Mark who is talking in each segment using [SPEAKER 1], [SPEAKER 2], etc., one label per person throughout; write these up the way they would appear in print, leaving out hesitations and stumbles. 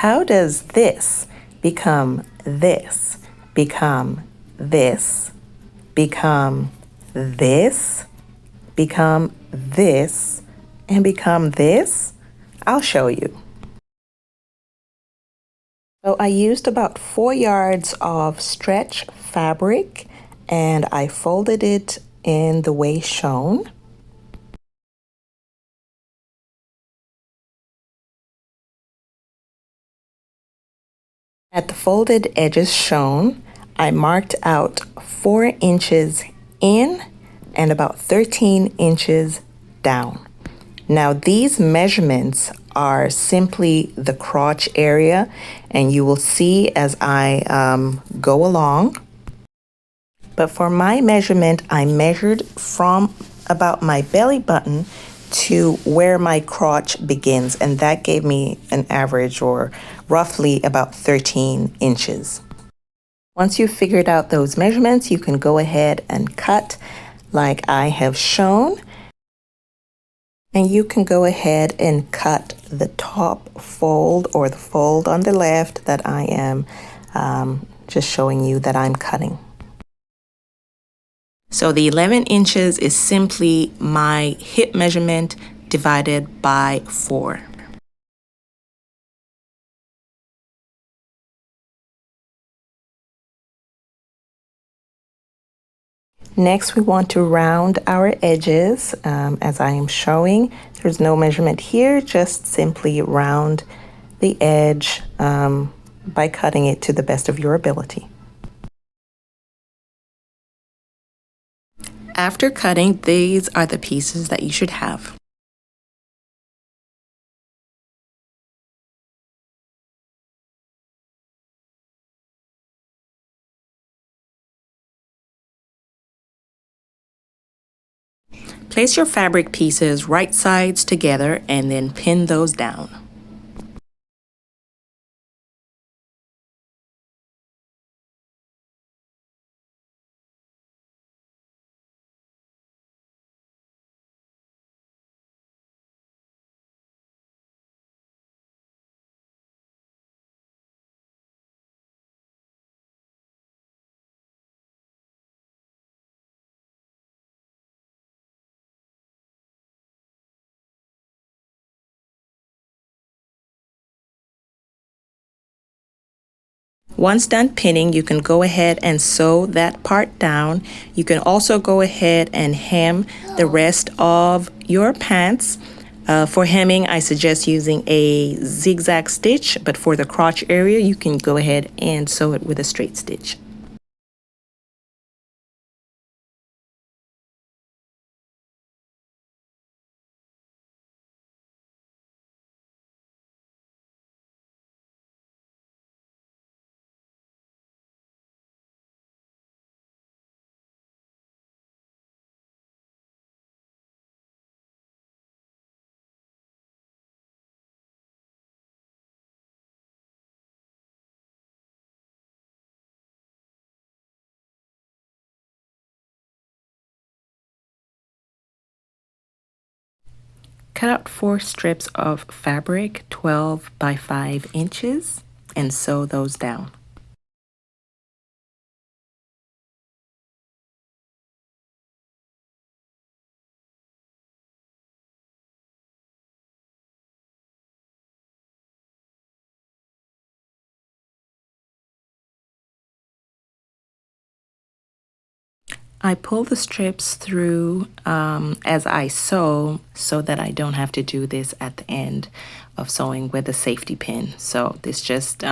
[SPEAKER 1] How does this become this, become this, become this, become this, and become this? I'll show you. So I used about 4 yards of stretch fabric and I folded it in the way shown. At the folded edges shown, I marked out 4 inches in and about 13 inches down. Now these measurements are simply the crotch area, and you will see as I go along. But for my measurement, I measured from about my belly button to where my crotch begins, and that gave me an average or roughly about 13 inches. Once you've figured out those measurements, you can go ahead and cut like I have shown. And you can go ahead and cut the top fold or the fold on the left that I am just showing you that I'm cutting. So the 11 inches is simply my hip measurement divided by 4. Next, we want to round our edges. As I am showing, there's no measurement here, just simply round the edge by cutting it to the best of your ability. After cutting, these are the pieces that you should have. Place your fabric pieces right sides together and then pin those down. Once done pinning, you can go ahead and sew that part down. You can also go ahead and hem the rest of your pants. For hemming, I suggest using a zigzag stitch, but for the crotch area, you can go ahead and sew it with a straight stitch. Cut out 4 strips of fabric 12 by 5 inches and sew those down. I pull the strips through as I sew so that I don't have to do this at the end of sewing with a safety pin. So this just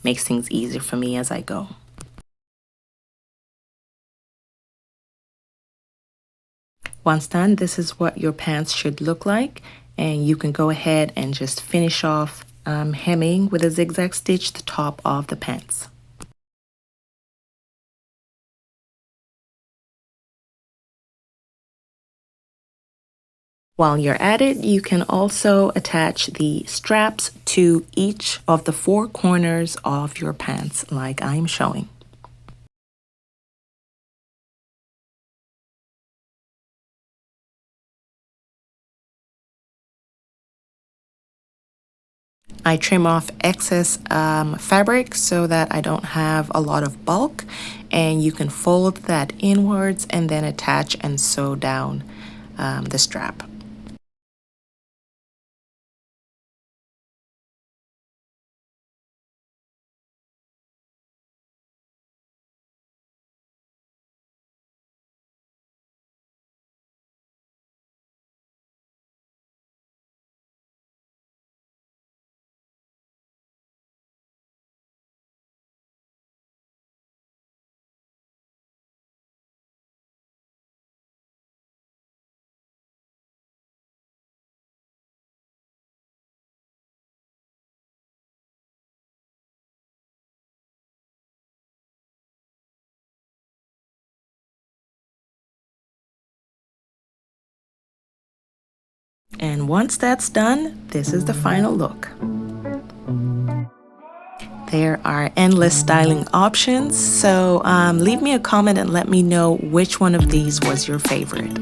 [SPEAKER 1] makes things easier for me as I go. Once done, this is what your pants should look like, and you can go ahead and just finish off hemming with a zigzag stitch the top of the pants. While you're at it, you can also attach the straps to each of the 4 corners of your pants like I'm showing. I trim off excess fabric so that I don't have a lot of bulk, and you can fold that inwards and then attach and sew down the strap. And once that's done, this is the final look. There are endless styling options, so leave me a comment and let me know which one of these was your favorite.